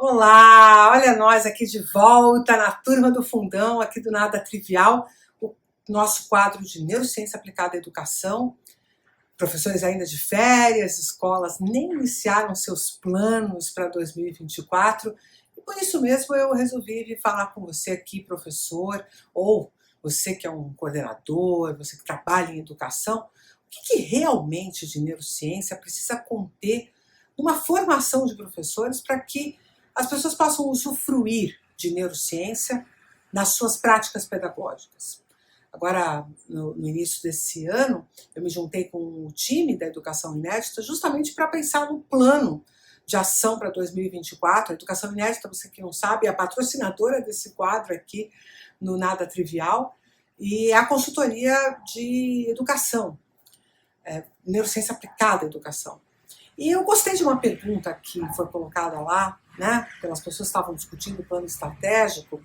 Olá, olha nós aqui de volta na turma do fundão, aqui do Nada Trivial, o nosso quadro de Neurociência Aplicada à Educação. Professores ainda de férias, escolas nem iniciaram seus planos para 2024, e por isso mesmo eu resolvi vir falar com você aqui, professor, ou você que é um coordenador, você que trabalha em educação, o que realmente de neurociência precisa conter uma formação de professores para que as pessoas possam usufruir de neurociência nas suas práticas pedagógicas. Agora, no início desse ano, eu me juntei com o time da Educação Inédita justamente para pensar no plano de ação para 2024. A Educação Inédita, você que não sabe, é a patrocinadora desse quadro aqui no Nada Trivial e é a consultoria de educação, neurociência aplicada à educação. E eu gostei de uma pergunta que foi colocada lá, né, pelas pessoas que estavam discutindo o plano estratégico,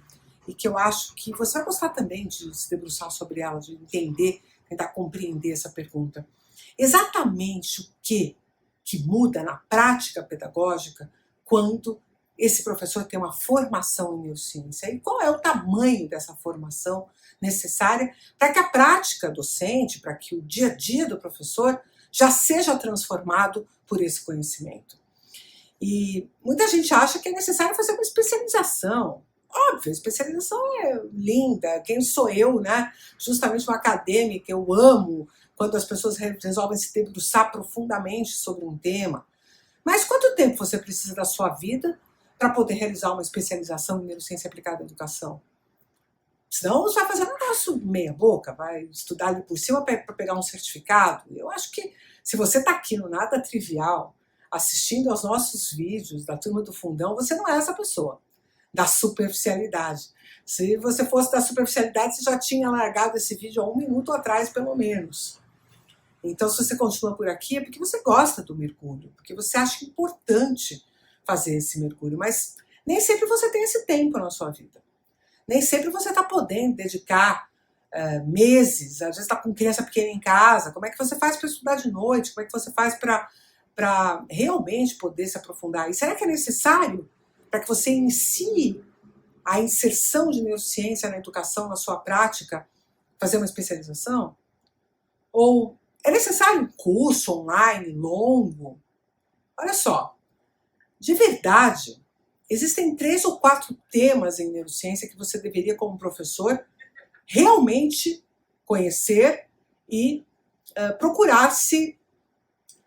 e que eu acho que você vai gostar também de se debruçar sobre ela, de entender, tentar compreender essa pergunta. Exatamente o que muda na prática pedagógica quando esse professor tem uma formação em neurociência? E qual é o tamanho dessa formação necessária para que a prática docente, para que o dia a dia do professor já seja transformado por esse conhecimento? E muita gente acha que é necessário fazer uma especialização. Óbvio, a especialização é linda. Quem sou eu, né? Justamente uma acadêmica, eu amo quando as pessoas resolvem se debruçar profundamente sobre um tema. Mas quanto tempo você precisa da sua vida para poder realizar uma especialização em neurociência aplicada à educação? Senão você vai fazer um negócio meia boca, vai estudar ali por cima para pegar um certificado. Eu acho que se você está aqui no Nada Trivial, assistindo aos nossos vídeos da Turma do Fundão, você não é essa pessoa da superficialidade. Se você fosse da superficialidade, você já tinha largado esse vídeo há 1 minuto atrás, pelo menos. Então, se você continua por aqui, é porque você gosta do mergulho, porque você acha importante fazer esse mergulho, mas nem sempre você tem esse tempo na sua vida. Nem sempre você está podendo dedicar meses, às vezes está com criança pequena em casa. Como é que você faz para estudar de noite? Como é que você faz para realmente poder se aprofundar? E será que é necessário, para que você inicie a inserção de neurociência na educação, na sua prática, fazer uma especialização? Ou é necessário um curso online longo? Olha só, de verdade, existem 3 ou 4 temas em neurociência que você deveria, como professor, realmente conhecer e procurar se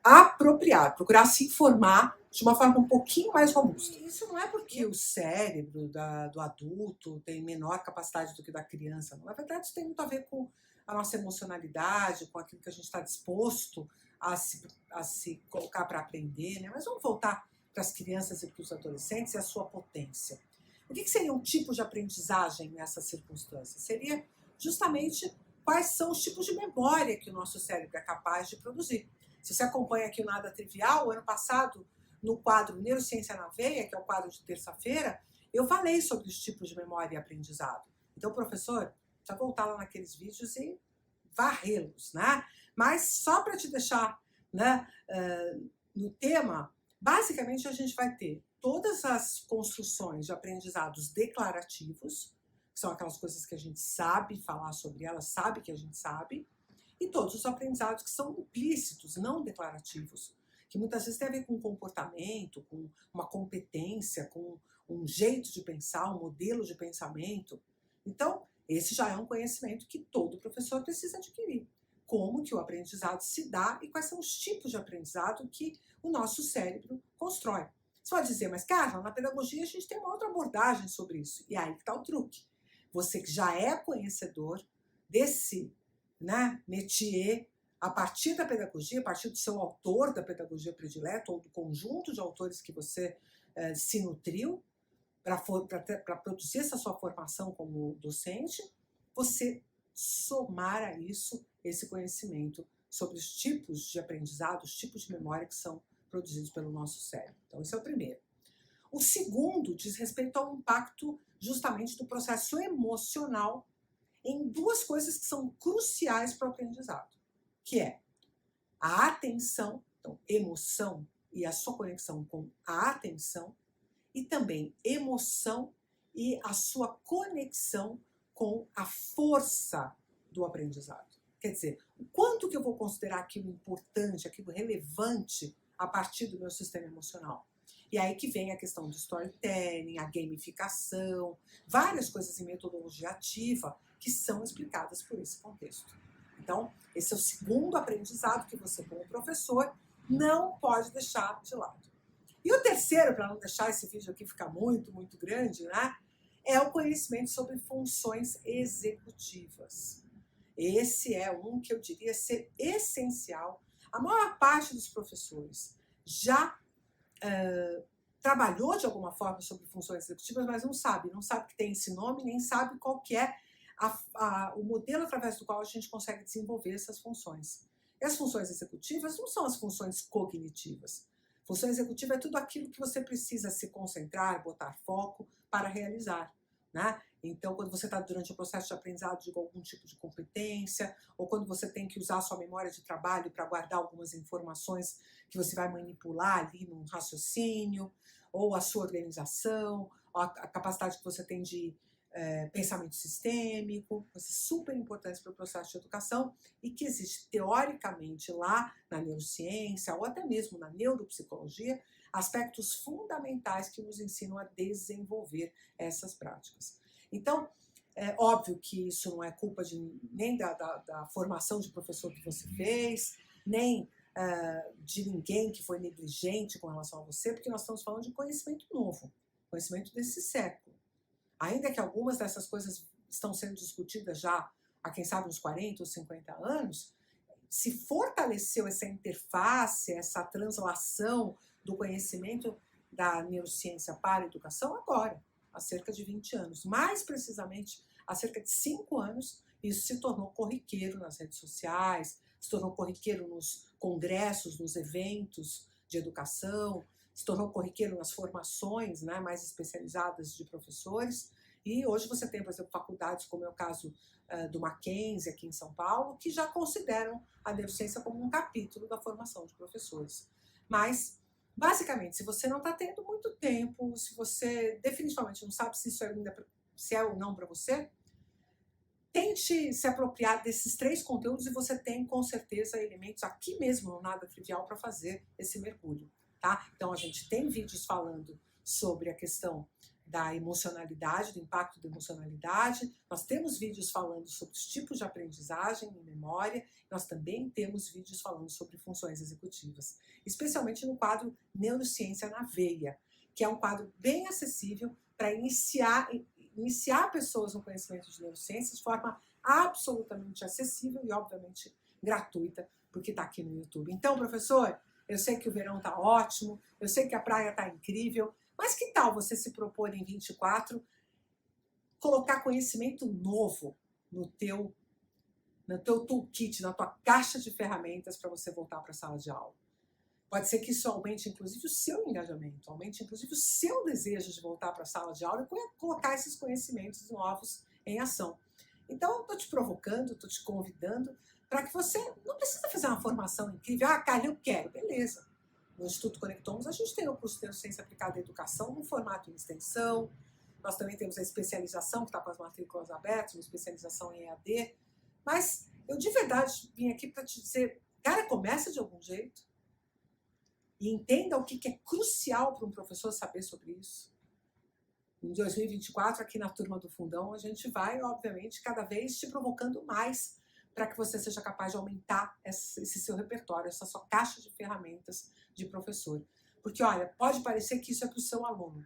apropriar, procurar se informar de uma forma um pouquinho mais robusta. Isso não é porque o cérebro do adulto tem menor capacidade do que da criança. Na verdade, isso tem muito a ver com a nossa emocionalidade, com aquilo que a gente está disposto a se colocar para aprender, né? Mas vamos voltar para as crianças e para os adolescentes e a sua potência. O que seria um tipo de aprendizagem nessas circunstâncias? Seria justamente quais são os tipos de memória que o nosso cérebro é capaz de produzir. Se você acompanha aqui o Nada Trivial, o ano passado, no quadro Neurociência na Veia, que é o quadro de terça-feira, eu falei sobre os tipos de memória e aprendizado. Então, professor, precisa voltar lá naqueles vídeos e varrê-los, né? Mas só para te deixar, né, no tema, basicamente a gente vai ter todas as construções de aprendizados declarativos, que são aquelas coisas que a gente sabe falar sobre elas, sabe que a gente sabe, e todos os aprendizados que são implícitos, não declarativos, que muitas vezes tem a ver com comportamento, com uma competência, com um jeito de pensar, um modelo de pensamento. Então, esse já é um conhecimento que todo professor precisa adquirir. Como que o aprendizado se dá e quais são os tipos de aprendizado que o nosso cérebro constrói. Você pode dizer, mas Carla, na pedagogia a gente tem uma outra abordagem sobre isso. E aí que está o truque. Você que já é conhecedor desse, né, métier, a partir da pedagogia, a partir do seu autor da pedagogia predileta ou do conjunto de autores que você se nutriu para produzir essa sua formação como docente, você somar a isso esse conhecimento sobre os tipos de aprendizado, os tipos de memória que são produzidos pelo nosso cérebro. Então, esse é o primeiro. O segundo diz respeito ao impacto justamente do processo emocional em 2 coisas que são cruciais para o aprendizado, que é a atenção, então emoção e a sua conexão com a atenção, e também emoção e a sua conexão com a força do aprendizado. Quer dizer, o quanto que eu vou considerar aquilo importante, aquilo relevante a partir do meu sistema emocional. E aí que vem a questão do storytelling, a gamificação, várias coisas em metodologia ativa que são explicadas por esse contexto. Então, esse é o segundo aprendizado que você, como professor, não pode deixar de lado. E o terceiro, para não deixar esse vídeo aqui ficar muito, muito grande, né, é o conhecimento sobre funções executivas. Esse é um que eu diria ser essencial. A maior parte dos professores já trabalhou de alguma forma sobre funções executivas, mas não sabe que tem esse nome, nem sabe qual que é o modelo através do qual a gente consegue desenvolver essas funções. E as funções executivas não são as funções cognitivas. Função executiva é tudo aquilo que você precisa se concentrar, botar foco para realizar, né? Então, quando você está durante o processo de aprendizado de algum tipo de competência, ou quando você tem que usar a sua memória de trabalho para guardar algumas informações que você vai manipular ali num raciocínio, ou a sua organização, a capacidade que você tem de pensamento sistêmico, coisas super importantes para o processo de educação e que existe teoricamente lá na neurociência ou até mesmo na neuropsicologia, aspectos fundamentais que nos ensinam a desenvolver essas práticas. Então, é óbvio que isso não é culpa nem da formação de professor que você fez, nem de ninguém que foi negligente com relação a você, porque nós estamos falando de conhecimento novo, conhecimento desse século. Ainda que algumas dessas coisas estão sendo discutidas já há, quem sabe, uns 40 ou 50 anos, se fortaleceu essa interface, essa translação do conhecimento da neurociência para a educação agora, há cerca de 20 anos. Mais precisamente, há cerca de 5 anos, isso se tornou corriqueiro nas redes sociais, se tornou corriqueiro nos congressos, nos eventos de educação, se tornou corriqueiro nas formações, né, mais especializadas de professores. E hoje você tem, por exemplo, faculdades, como é o caso do Mackenzie, aqui em São Paulo, que já consideram a neurociência como um capítulo da formação de professores. Mas, basicamente, se você não está tendo muito tempo, se você definitivamente não sabe se isso ainda se é ou não para você, tente se apropriar desses 3 conteúdos e você tem, com certeza, elementos aqui mesmo no Nada Trivial para fazer esse mergulho. Tá? Então, a gente tem vídeos falando sobre a questão da emocionalidade, do impacto da emocionalidade. Nós temos vídeos falando sobre os tipos de aprendizagem em memória. Nós também temos vídeos falando sobre funções executivas, especialmente no quadro Neurociência na Veia, que é um quadro bem acessível para iniciar pessoas no conhecimento de neurociência de forma absolutamente acessível e, obviamente, gratuita, porque está aqui no YouTube. Então, professor, eu sei que o verão está ótimo, eu sei que a praia está incrível, mas que tal você se propor em 24 colocar conhecimento novo no teu toolkit, na tua caixa de ferramentas para você voltar para a sala de aula? Pode ser que isso aumente, inclusive, o seu engajamento, aumente, inclusive, o seu desejo de voltar para a sala de aula e colocar esses conhecimentos novos em ação. Então, eu estou te provocando, estou te convidando para que você não precisa fazer uma formação incrível. Ah, Carla, eu quero. Beleza. No Instituto Conectomos, a gente tem o curso de Neurociência Aplicada à Educação no formato em extensão. Nós também temos a especialização, que está com as matrículas abertas, uma especialização em EAD. Mas eu, de verdade, vim aqui para te dizer, cara, começa de algum jeito e entenda o que é crucial para um professor saber sobre isso. Em 2024, aqui na Turma do Fundão, a gente vai, obviamente, cada vez te provocando mais para que você seja capaz de aumentar esse seu repertório, essa sua caixa de ferramentas de professor. Porque, olha, pode parecer que isso é para o seu aluno,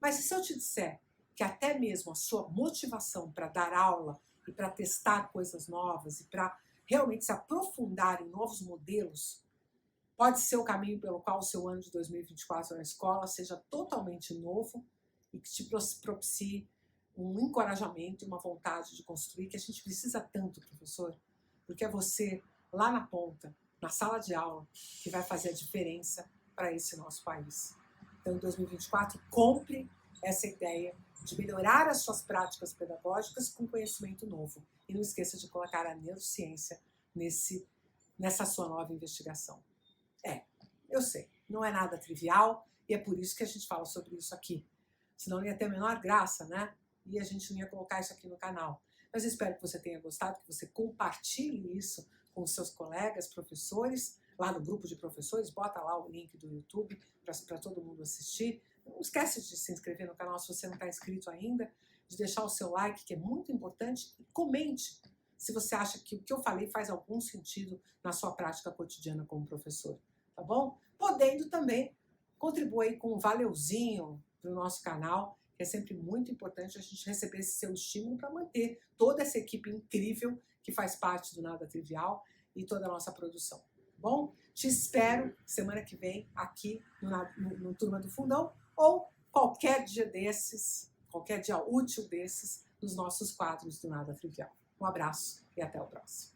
mas e se eu te disser que até mesmo a sua motivação para dar aula e para testar coisas novas e para realmente se aprofundar em novos modelos pode ser o caminho pelo qual o seu ano de 2024 na escola seja totalmente novo e que te propicie um encorajamento e uma vontade de construir que a gente precisa tanto, professor, porque é você, lá na ponta, na sala de aula, que vai fazer a diferença para esse nosso país. Então, em 2024, compre essa ideia de melhorar as suas práticas pedagógicas com conhecimento novo. E não esqueça de colocar a neurociência nessa sua nova investigação. Eu sei, não é nada trivial, E é por isso que a gente fala sobre isso aqui. Senão não ia ter a menor graça, né? E a gente não ia colocar isso aqui no canal. Mas eu espero que você tenha gostado, que você compartilhe isso com os seus colegas, professores, lá no grupo de professores, bota lá o link do YouTube para todo mundo assistir. Não esquece de se inscrever no canal se você não está inscrito ainda, de deixar o seu like, que é muito importante, e comente se você acha que o que eu falei faz algum sentido na sua prática cotidiana como professor, tá bom? Podendo também contribuir com um valeuzinho para o nosso canal, que é sempre muito importante a gente receber esse seu estímulo para manter toda essa equipe incrível que faz parte do Nada Trivial e toda a nossa produção, tá bom? Te espero semana que vem aqui no Turma do Fundão ou qualquer dia desses, qualquer dia útil desses, nos nossos quadros do Nada Trivial. Um abraço e até o próximo.